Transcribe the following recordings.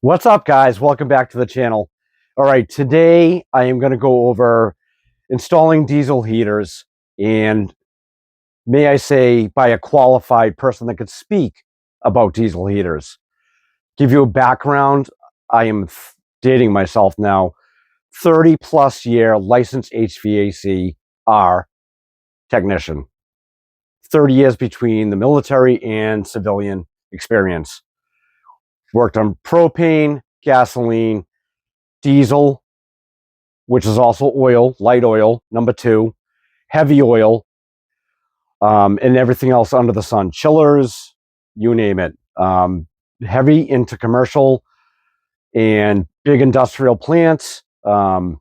What's up, guys? Welcome back to the channel. All right, today I am going to go over installing diesel heaters, and may I say, by a qualified person that could speak about diesel heaters. Give you a background. I am dating myself now. 30 plus year licensed HVACR technician. 30 years between the military and civilian experience. Worked on propane, gasoline, diesel, which is also oil, light oil, number two, heavy oil, and everything else under the sun, chillers, you name it. Heavy into commercial and big industrial plants. The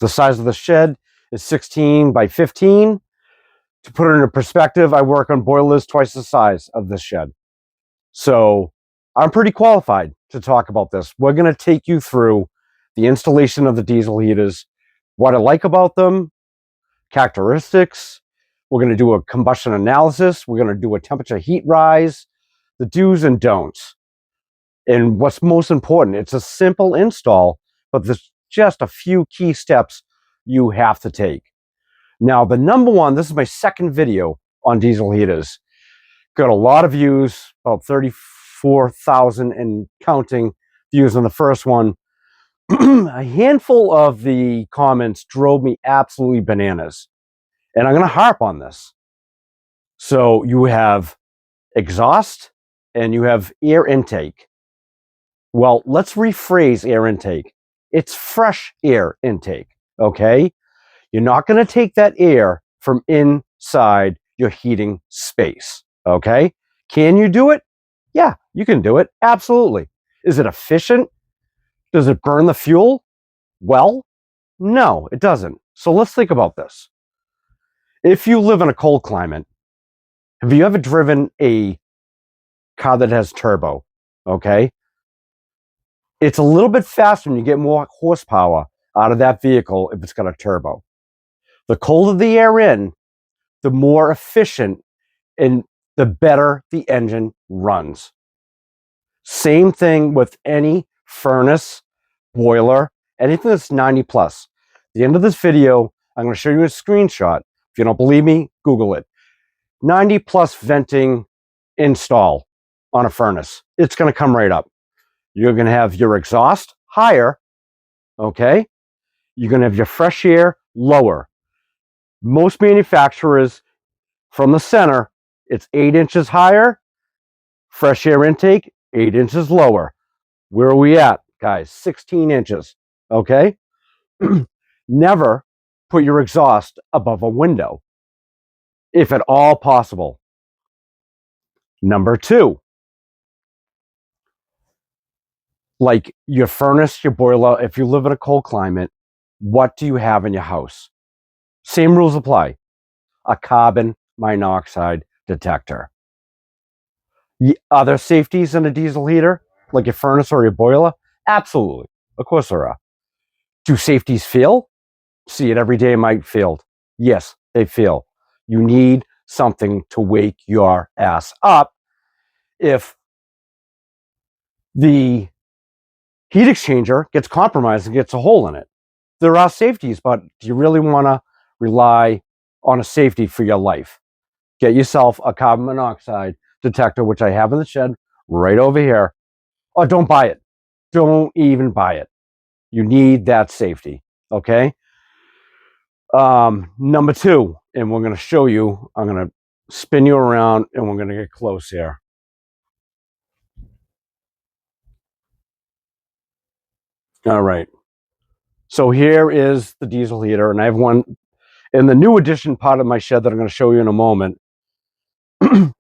size of the shed is 16 by 15. To put it into perspective, I work on boilers twice the size of this shed. So I'm pretty qualified to talk about this. We're going to take you through the installation of the diesel heaters, what I like about them, characteristics. We're going to do a combustion analysis. We're going to do a temperature heat rise, the do's and don'ts. And what's most important, it's a simple install, but there's just a few key steps you have to take. Now, the number one, this is my second video on diesel heaters. Got a lot of views, about 34,000 and counting views on the first one. A handful of the comments drove me absolutely bananas. And I'm going to harp on this. So you have exhaust and you have air intake. Well, let's rephrase air intake. It's fresh air intake, okay? You're not going to take that air from inside your heating space, okay? Can you do it? Yeah, you can do it. Absolutely. Is it efficient? Does it burn the fuel? Well, no, it doesn't. So let's think about this. If you live in a cold climate, have you ever driven a car that has turbo? Okay. It's a little bit faster and you get more horsepower out of that vehicle if it's got a turbo. The colder the air in, the more efficient and the better the engine runs. Same thing with any furnace, boiler, anything that's 90 plus. At the end of this video, I'm going to show you a screenshot. If you don't believe me, Google it. 90 plus venting install on a furnace. It's going to come right up. You're going to have your exhaust higher, okay? You're going to have your fresh air lower. Most manufacturers from the center, it's 8 inches higher. Fresh air intake, 8 inches lower. Where are we at, guys? 16 inches, okay? Never put your exhaust above a window, if at all possible. Number two, like your furnace, your boiler, if you live in a cold climate, what do you have in your house? Same rules apply. A carbon monoxide detector. Are there safeties in a diesel heater, like your furnace or your boiler? Absolutely. Of course there are. Do safeties fail? See it every day in my field. Yes, they fail. You need something to wake your ass up if the heat exchanger gets compromised and gets a hole in it. There are safeties, but do you really want to rely on a safety for your life? Get yourself a carbon monoxide detector, which I have in the shed right over here. Or don't buy it. Don't even buy it. You need that safety, okay? Number two, and we're going to show you, I'm going to spin you around and we're going to get close here. All right. So here is the diesel heater, and I have one in the new addition part of my shed that I'm going to show you in a moment.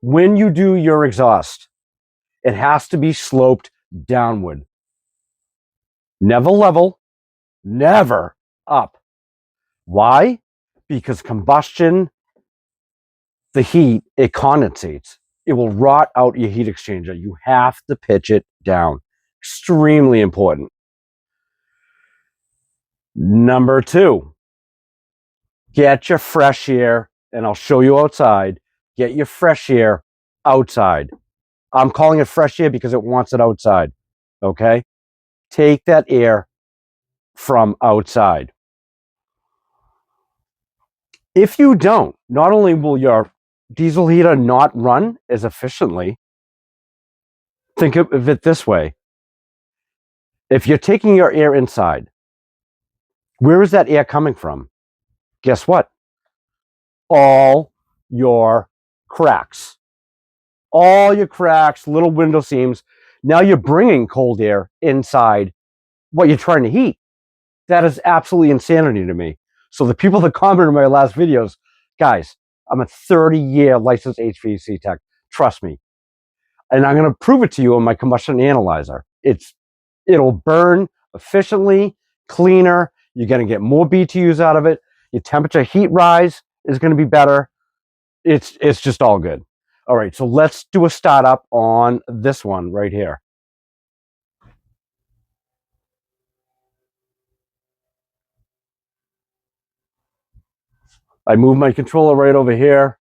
When you do your exhaust, it has to be sloped downward. Never level, never up. Why? Because combustion, the heat, it condensates. It will rot out your heat exchanger. You have to pitch it down. Extremely important. Number two, get your fresh air, and I'll show you outside. Get your fresh air outside. I'm calling it fresh air because it wants it outside, okay? take that air from outside. If you don't, not only will your diesel heater not run as efficiently, think of it this way. If you're taking your air inside, where is that air coming from? Guess what? All your cracks. All your cracks, little window seams. Now you're bringing cold air inside what you're trying to heat. That is absolutely insanity to me. So the people that commented in my last videos, guys, I'm a 30-year licensed HVAC tech. Trust me. And I'm going to prove it to you on my combustion analyzer. It'll burn efficiently, cleaner. You're going to get more BTUs out of it. Your temperature heat rise is going to be better. It's just all good. All right, so let's do a startup on this one right here. I move my controller right over here.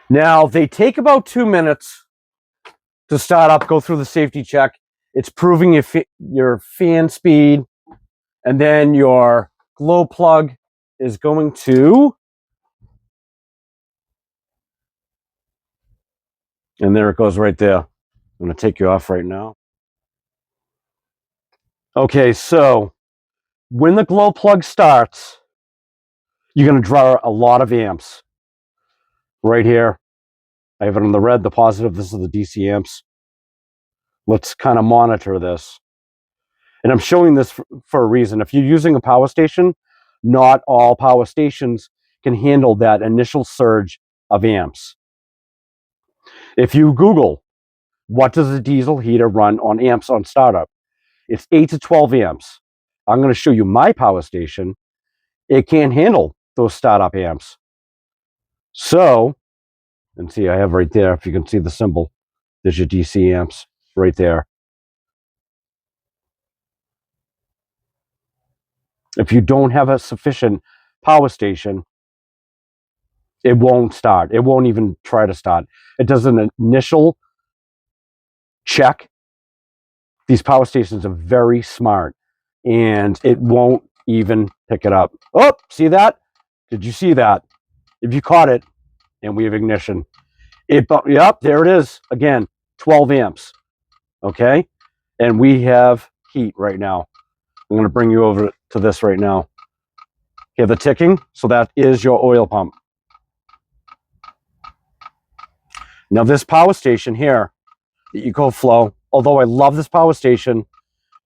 Now, they take about 2 minutes to start up, go through the safety check. It's proving your fan speed, and then your glow plug is going to, and there it goes right there. I'm going to take you off right now. Okay, so when the glow plug starts, you're going to draw a lot of amps. Right here, I have it on the red, the positive. This is the DC amps. Let's kind of monitor this. And I'm showing this for a reason. If you're using a power station, not all power stations can handle that initial surge of amps. If you Google, what does a diesel heater run on amps on startup? It's 8 to 12 amps. I'm going to show you my power station. It can't handle those startup amps. So, and see, I have right there, if you can see the symbol, there's your DC amps right there. If you don't have a sufficient power station, it won't start. It won't even try to start. It does an initial check. These power stations are very smart, and it won't even pick it up. Oh, see that? Did you see that? If you caught it, and we have ignition. Yep, there it is. Again, 12 amps. Okay? And we have heat right now. I'm going to bring you over to this right now. You have the ticking, so that is your oil pump. Now this power station here, the EcoFlow, although I love this power station,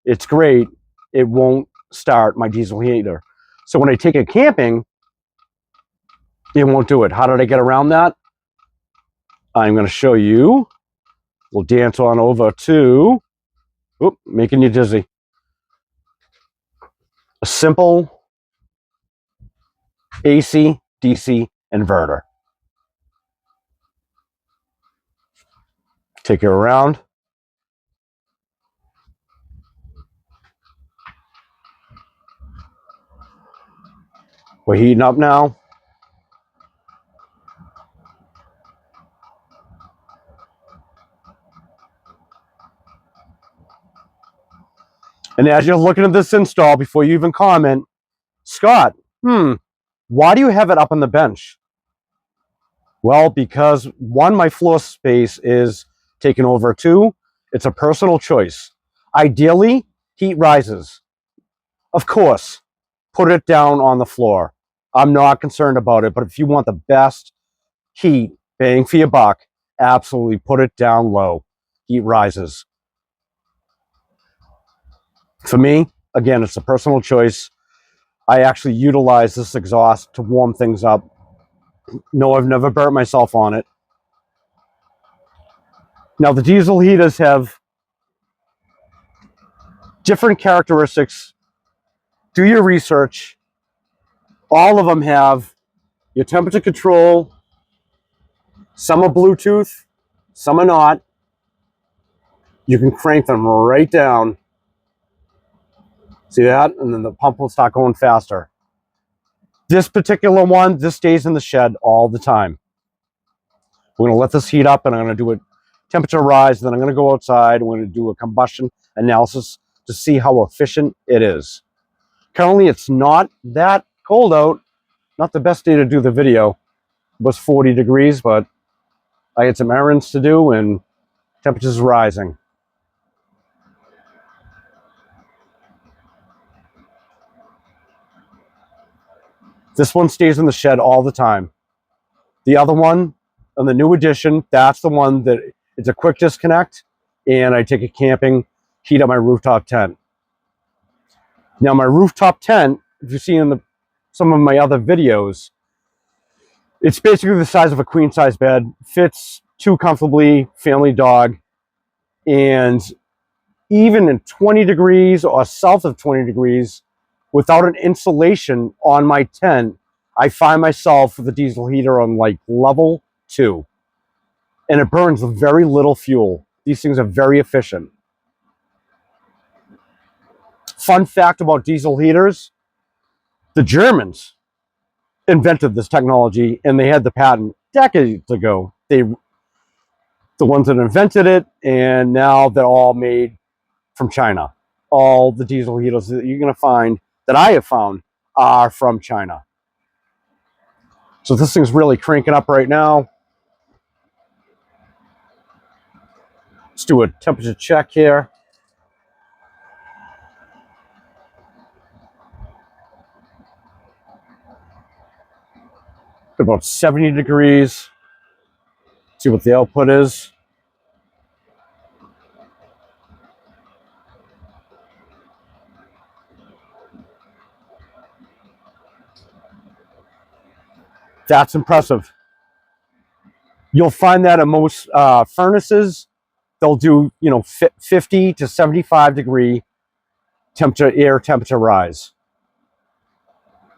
it's great, it won't start my diesel heater. So when I take it camping, it won't do it. How did I get around that? I'm going to show you. We'll dance on over to, making you dizzy. A simple AC DC inverter. Take it around. We're heating up now. And as you're looking at this install, before you even comment, Scott, why do you have it up on the bench? Well, because one, my floor space is taken over. Two, it's a personal choice. Ideally, heat rises. Of course, put it down on the floor. I'm not concerned about it, but if you want the best heat, bang for your buck, absolutely put it down low. Heat rises. For me, again, it's a personal choice. I actually utilize this exhaust to warm things up. No, I've never burnt myself on it. Now, the diesel heaters have different characteristics. Do your research. All of them have your temperature control. Some are Bluetooth, some are not. You can crank them right down. See that? And then the pump will start going faster. This particular one, this stays in the shed all the time. We're going to let this heat up, and I'm going to do a temperature rise. Then I'm going to go outside. I'm going to do a combustion analysis to see how efficient it is. Currently, it's not that cold out. Not the best day to do the video. It was 40 degrees, but I had some errands to do, and temperatures rising. This one stays in the shed all the time. The other one, on the new edition, that's the one that it's a quick disconnect, and I take it camping, heat up my rooftop tent. Now, my rooftop tent, if you've seen some of my other videos, it's basically the size of a queen-size bed, fits too comfortably, family dog, and even in 20 degrees or south of 20 degrees, without an insulation on my tent, I find myself with the diesel heater on like level 2. And it burns very little fuel. These things are very efficient. Fun fact about diesel heaters, the Germans invented this technology, and they had the patent decades ago. The ones that invented it, and now they're all made from China. All the diesel heaters that you're going to find, that I have found, are from China. So this thing's really cranking up right now. Let's do a temperature check here. About 70 degrees. See what the output is. That's impressive. You'll find that in most furnaces, they'll do 50 to 75 degree air temperature rise.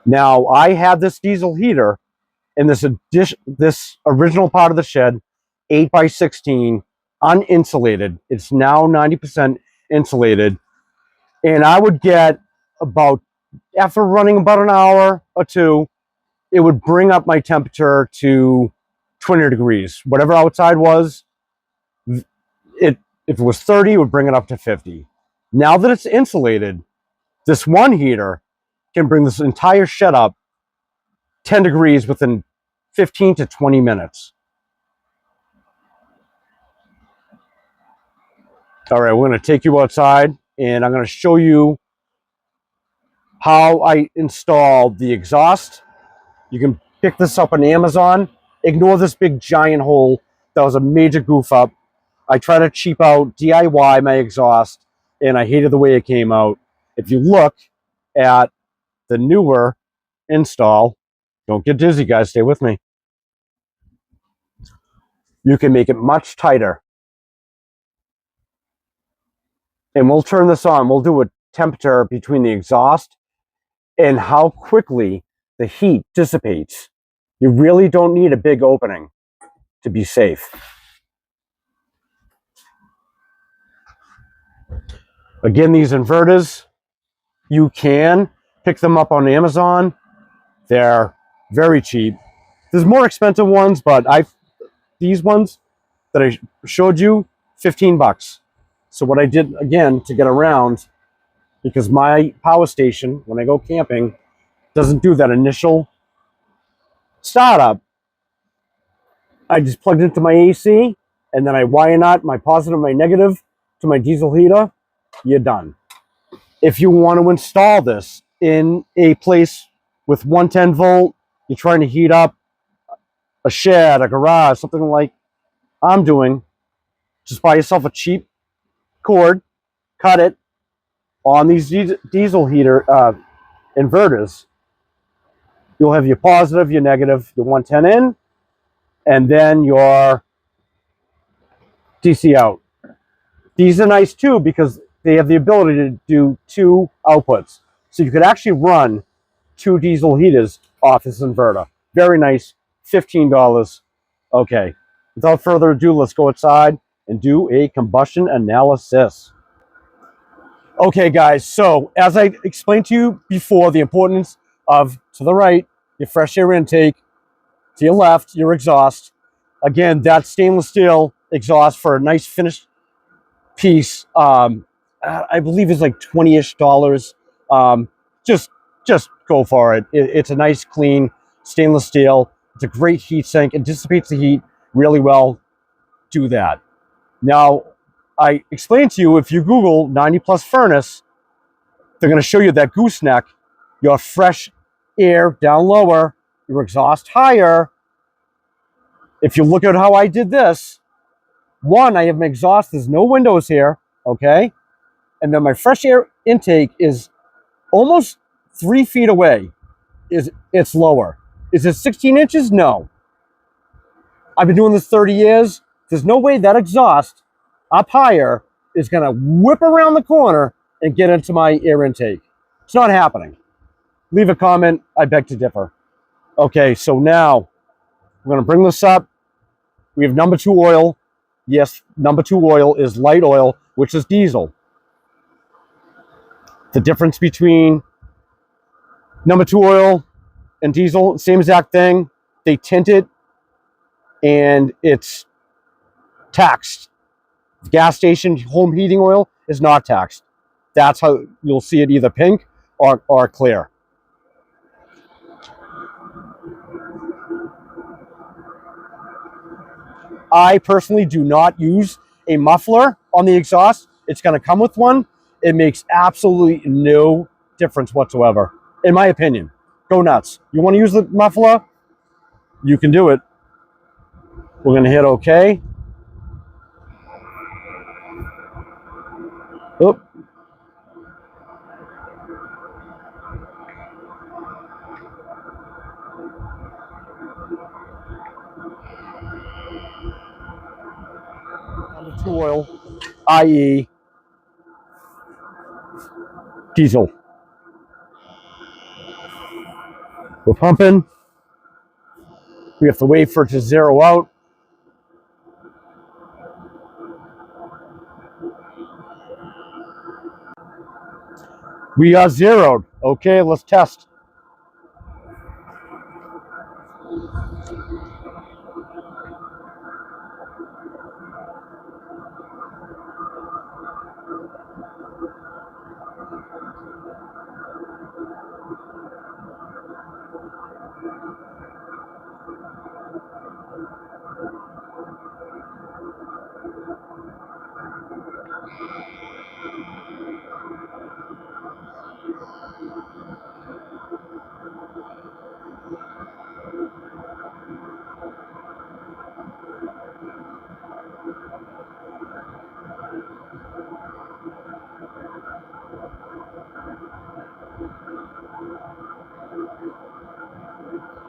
Now, I have this diesel heater in this original part of the shed, 8x16, uninsulated. It's now 90% insulated, and I would get about, after running about an hour or two, it would bring up my temperature to 20 degrees. Whatever outside was, if it was 30, it would bring it up to 50. Now that it's insulated, this one heater can bring this entire shed up 10 degrees within 15 to 20 minutes. All right, we're going to take you outside, and I'm going to show you how I installed the exhaust. You can pick this up on Amazon. Ignore this big giant hole. That was a major goof up. I try to cheap out DIY my exhaust, and I hated the way it came out. If you look at the newer install, don't get dizzy, guys, stay with me. You can make it much tighter. And we'll turn this on. We'll do a temperature between the exhaust and how quickly the heat dissipates. You really don't need a big opening to be safe. Again, these inverters, you can pick them up on Amazon. They're very cheap. There's more expensive ones, but these ones that I showed you, 15 bucks. So what I did, again, to get around, because my power station, when I go camping, doesn't do that initial startup, I just plugged into my AC, and then I wire knot my positive and my negative to my diesel heater. You're done. If you want to install this in a place with 110 volt, you're trying to heat up a shed, a garage, something like I'm doing, just buy yourself a cheap cord, cut it on these diesel heater inverters. You'll have your positive, your negative, your 110 in, and then your DC out. These are nice too because they have the ability to do 2 outputs. So you could actually run 2 diesel heaters off this inverter. Very nice, $15. Okay, without further ado, let's go outside and do a combustion analysis. Okay, guys, so as I explained to you before, the importance of, to the right, your fresh air intake, to your left, your exhaust. Again, that stainless steel exhaust for a nice finished piece, I believe is like $20-ish. Um, just just go for it. It's a nice, clean stainless steel. It's a great heat sink. It dissipates the heat really well. Do that. Now, I explained to you, if you Google 90 plus furnace, they're going to show you that gooseneck, your fresh air down lower, your exhaust higher. If you look at how I did this, one, I have my exhaust, there's no windows here, okay? And then my fresh air intake is almost 3 feet away. It's lower. Is it 16 inches? No. I've been doing this 30 years. There's no way that exhaust up higher is going to whip around the corner and get into my air intake. It's not happening. Leave a comment. I beg to differ. Okay, so now we're going to bring this up. We have number 2 oil. Yes, number 2 oil is light oil, which is diesel. The difference between number 2 oil and diesel, same exact thing. They tint it and it's taxed. Gas station home heating oil is not taxed. That's how you'll see it, either pink or clear. I personally do not use a muffler on the exhaust. It's going to come with one. It makes absolutely no difference whatsoever, in my opinion. Go nuts. You want to use the muffler? You can do it. We're going to hit OK. Oop. Number 2 oil, i.e. diesel. We're pumping. We have to wait for it to zero out. We are zeroed. Okay, let's test.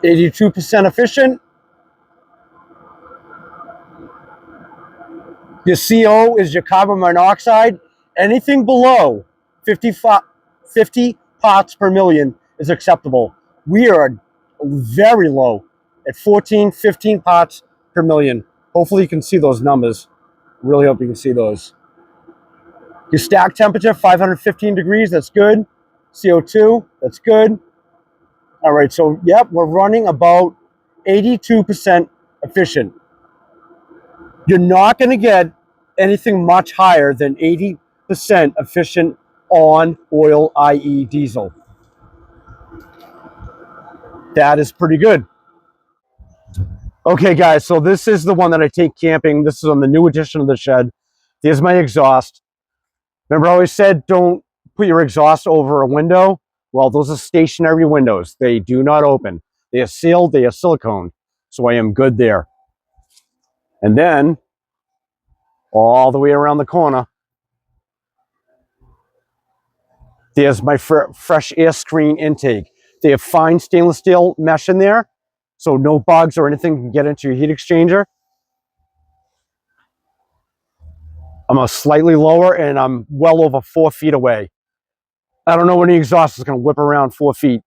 %82 efficient. Your CO is your carbon monoxide. Anything below 50 parts per million is acceptable. We are very low at 14, 15 parts per million. Hopefully you can see those numbers. Really hope you can see those. Your stack temperature, 515 degrees, that's good. CO2, that's good. All right, so yep, we're running about 82% efficient. You're not going to get anything much higher than 80% efficient on oil, i.e. diesel. That is pretty good. Okay, guys, so this is the one that I take camping. This is on the new edition of the shed. There's my exhaust. Remember I always said don't put your exhaust over a window? Well, those are stationary windows. They do not open. They are sealed. They are silicone. So I am good there. And then all the way around the corner, there's my fresh air screen intake. They have fine stainless steel mesh in there, so no bugs or anything can get into your heat exchanger. I'm a slightly lower and I'm well over 4 feet away. I don't know when the exhaust is going to whip around 4 feet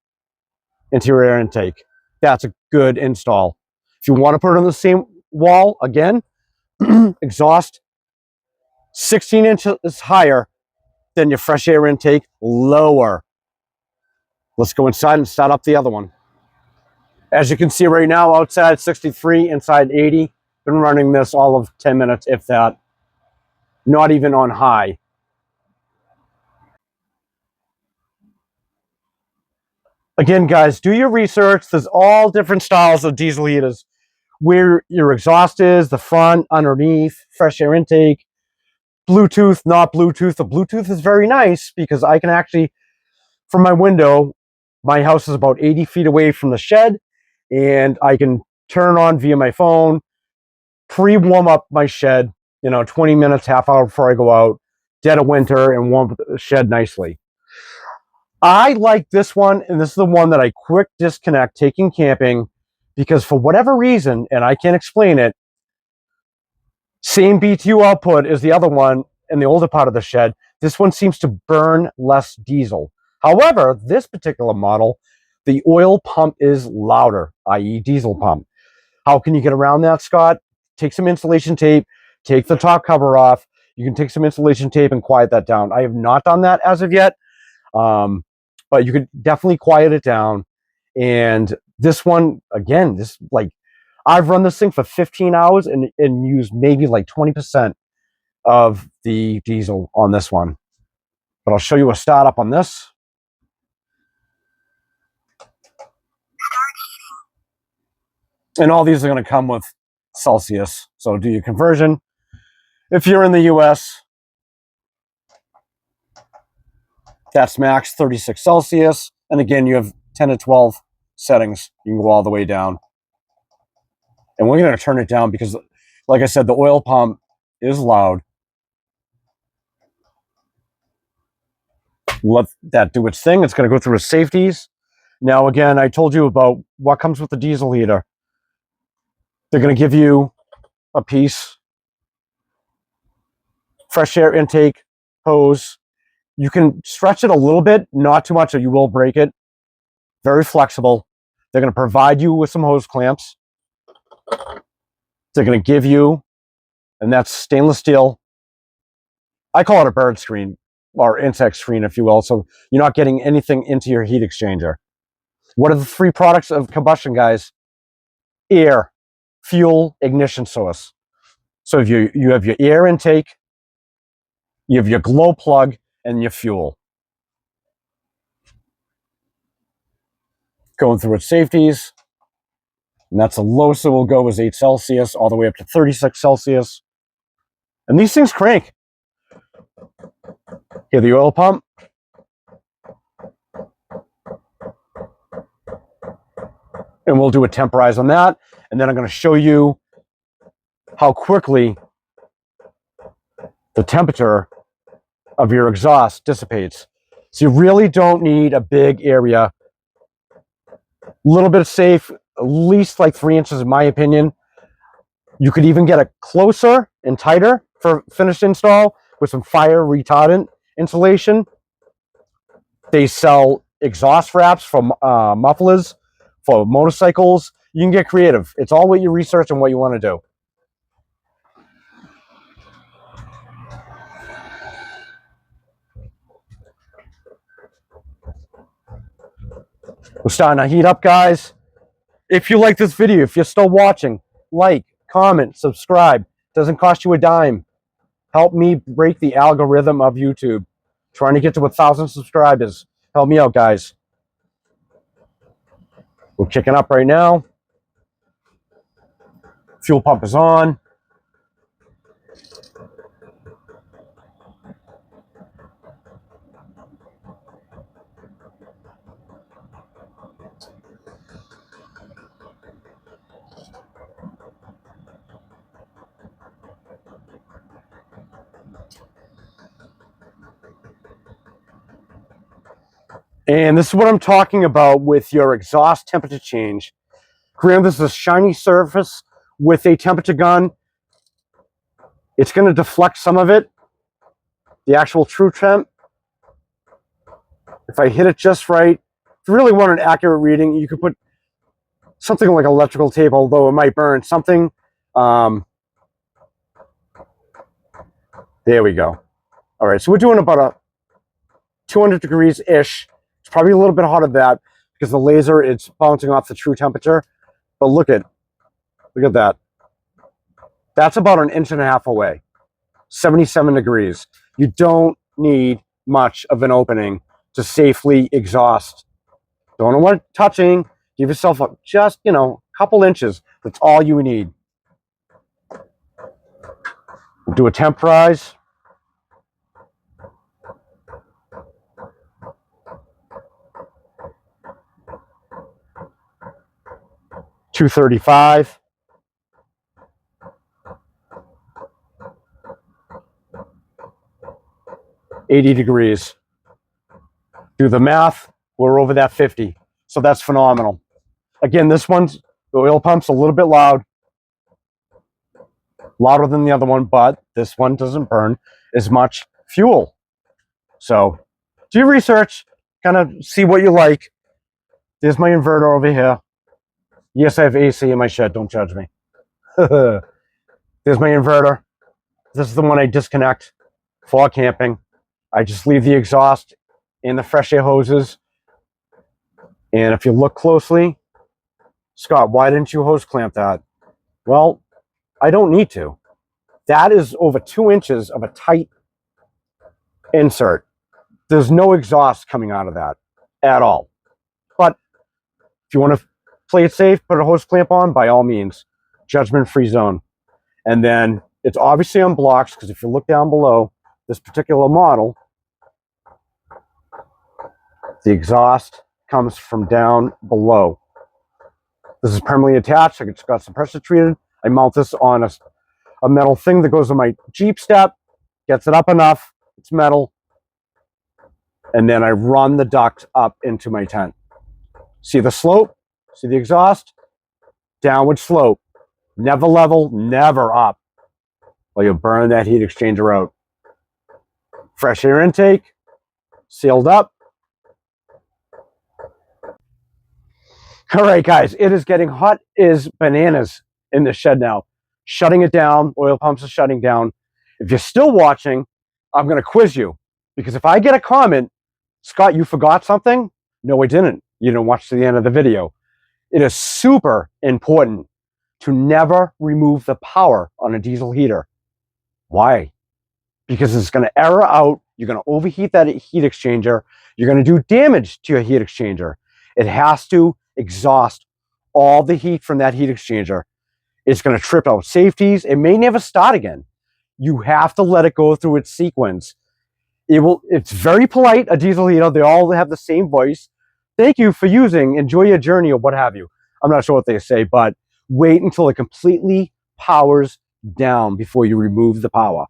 into your air intake. That's a good install. If you want to put it on the same wall, again, exhaust 16 inches higher than your fresh air intake, lower. Let's go inside and start up the other one. As you can see right now, outside 63, inside 80. Been running this all of 10 minutes, if that. Not even on high. Again, guys, do your research. There's all different styles of diesel heaters. Where your exhaust is, the front, underneath, fresh air intake, Bluetooth, not Bluetooth. The Bluetooth is very nice because I can actually, from my window, my house is about 80 feet away from the shed, and I can turn on via my phone, pre-warm up my shed, 20 minutes, half hour before I go out, dead of winter, and warm the shed nicely. I like this one, and this is the one that I quick disconnect taking camping because for whatever reason, and I can't explain it, same BTU output as the other one in the older part of the shed. This one seems to burn less diesel. However, this particular model, the oil pump is louder, i.e. diesel pump. How can you get around that, Scott? Take some insulation tape, take the top cover off. You can take some insulation tape and quiet that down. I have not done that as of yet, but you could definitely quiet it down. And this one, again, I've run this thing for 15 hours and used maybe like 20% of the diesel on this one. But I'll show you a startup on this. And all these are going to come with Celsius. So do your conversion. If you're in the US, that's max 36 Celsius. And again, you have 10 to 12 settings. You can go all the way down. And we're going to turn it down because, like I said, the oil pump is loud. Let that do its thing. It's going to go through its safeties. Now, again, I told you about what comes with the diesel heater. They're going to give you a piece, fresh air intake hose. You can stretch it a little bit, not too much, or you will break it. Very flexible. They're going to provide you with some hose clamps. They're going to give you, and that's stainless steel. I call it a bird screen, or insect screen, if you will, so you're not getting anything into your heat exchanger. What are the three products of combustion, guys? Air, fuel, ignition source. So if you have your air intake, you have your glow plug, and your fuel. Going through its safeties. And that's the lowest it will go is 8 Celsius, all the way up to 36 Celsius. And these things crank. Here, the oil pump. And we'll do a temporize on that. And then I'm going to show you how quickly the temperature of your exhaust dissipates. So you really don't need a big area. A little bit safe, at least like 3 inches in my opinion. You could even get it closer and tighter for finished install with some fire retardant insulation. They sell exhaust wraps from mufflers for motorcycles. You can get creative. It's all what you research and what you want to do. We're starting to heat up, guys. If you like this video, if you're still watching, like, comment, subscribe. Doesn't cost you a dime. Help me break the algorithm of YouTube. Trying to get to 1,000 subscribers. Help me out, guys. We're kicking up right now. Fuel pump is on. And this is what I'm talking about with your exhaust temperature change. Granted, this is a shiny surface with a temperature gun. It's going to deflect some of it, the actual true temp. If I hit it just right, if you really want an accurate reading, you could put something like electrical tape, although it might burn something. There we go. All right, so we're doing about a 200 degrees-ish. It's probably a little bit hotter than that because the laser, it's bouncing off the true temperature. But look at that. That's about an inch and a half away, 77 degrees. You don't need much of an opening to safely exhaust. Don't want touching. Give yourself just, a couple inches. That's all you need. Do a temp rise. $235. $80 degrees. Do the math. We're over that 50. So that's phenomenal. Again, the oil pump's a little bit louder than the other one, but this one doesn't burn as much fuel. So do your research, kind of see what you like. There's my inverter over here. Yes, I have AC in my shed. Don't judge me. There's my inverter. This is the one I disconnect for camping. I just leave the exhaust and the fresh air hoses. And if you look closely, Scott, why didn't you hose clamp that? Well, I don't need to. That is over 2 inches of a tight insert. There's no exhaust coming out of that at all. But if you want to play it safe, put a hose clamp on, by all means. Judgment-free zone. And then it's obviously on blocks, because if you look down below this particular model, the exhaust comes from down below. This is permanently attached. I just got some pressure treated. I mount this on a metal thing that goes on my Jeep step, gets it up enough, it's metal, and then I run the duct up into my tent. See the slope? See the exhaust? Downward slope. Never level, never up, or you'll burn that heat exchanger out. Fresh air intake, sealed up. All right, guys, it is getting hot as bananas in the shed now. Shutting it down. Oil pumps are shutting down. If you're still watching, I'm going to quiz you. Because if I get a comment, Scott, you forgot something? No, I didn't. You didn't watch to the end of the video. It is super important to never remove the power on a diesel heater. Why? Because it's going to error out. You're going to overheat that heat exchanger. You're going to do damage to your heat exchanger. It has to exhaust all the heat from that heat exchanger. It's going to trip out safeties. It may never start again. You have to let it go through its sequence. It's very polite, a diesel heater. They all have the same voice. Thank you for using, enjoy your journey, or what have you. I'm not sure what they say, but wait until it completely powers down before you remove the power.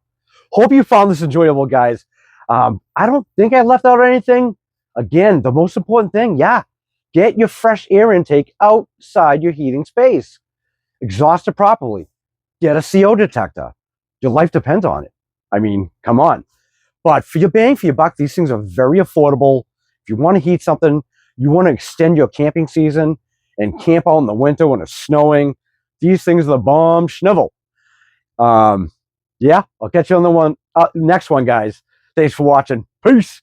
Hope you found this enjoyable, guys. I don't think I left out anything. Again, the most important thing, get your fresh air intake outside your heating space. Exhaust it properly. Get a CO detector. Your life depends on it. I mean, come on. But for your bang for your buck, these things are very affordable. If you want to heat something, you want to extend your camping season and camp out in the winter when it's snowing, these things are the bomb schnivel. Yeah, I'll catch you on the next one, guys. Thanks for watching. Peace.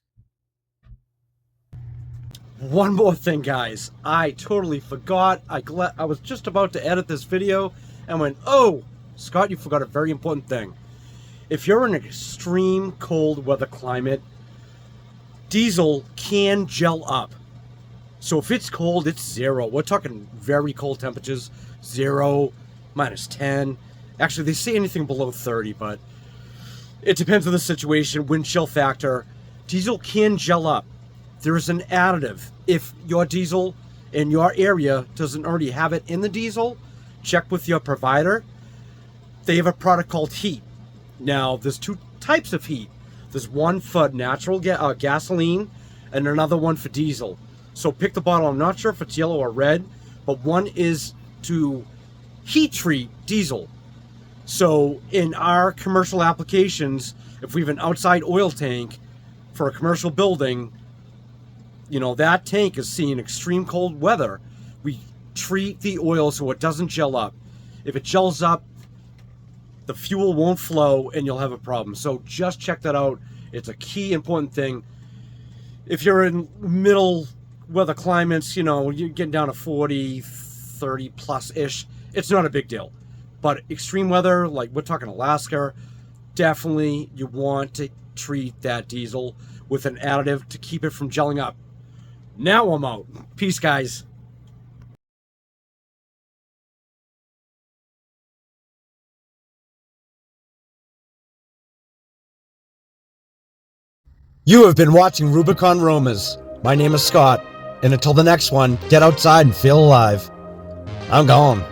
One more thing, guys. I totally forgot. I was just about to edit this video and went, oh, Scott, you forgot a very important thing. If you're in an extreme cold weather climate, diesel can gel up. So if it's cold, it's 0. We're talking very cold temperatures, 0, -10. Actually, they say anything below 30, but it depends on the situation, wind chill factor. Diesel can gel up. There is an additive. If your diesel in your area doesn't already have it in the diesel, check with your provider. They have a product called heat. Now, there's 2 types of heat. There's one for natural gasoline and another one for diesel. So pick the bottle. I'm not sure if it's yellow or red, but one is to heat treat diesel. So in our commercial applications, if we have an outside oil tank for a commercial building, that tank is seeing extreme cold weather. We treat the oil so it doesn't gel up. If it gels up, the fuel won't flow and you'll have a problem. So just check that out. It's a key important thing. If you're in middle weather climates, you're getting down to 40, 30 plus ish, it's not a big deal. But extreme weather, like we're talking Alaska, definitely you want to treat that diesel with an additive to keep it from gelling up. Now I'm out. Peace, guys. You have been watching Rubicon Romas. My name is Scott, and until the next one, get outside and feel alive. I'm gone.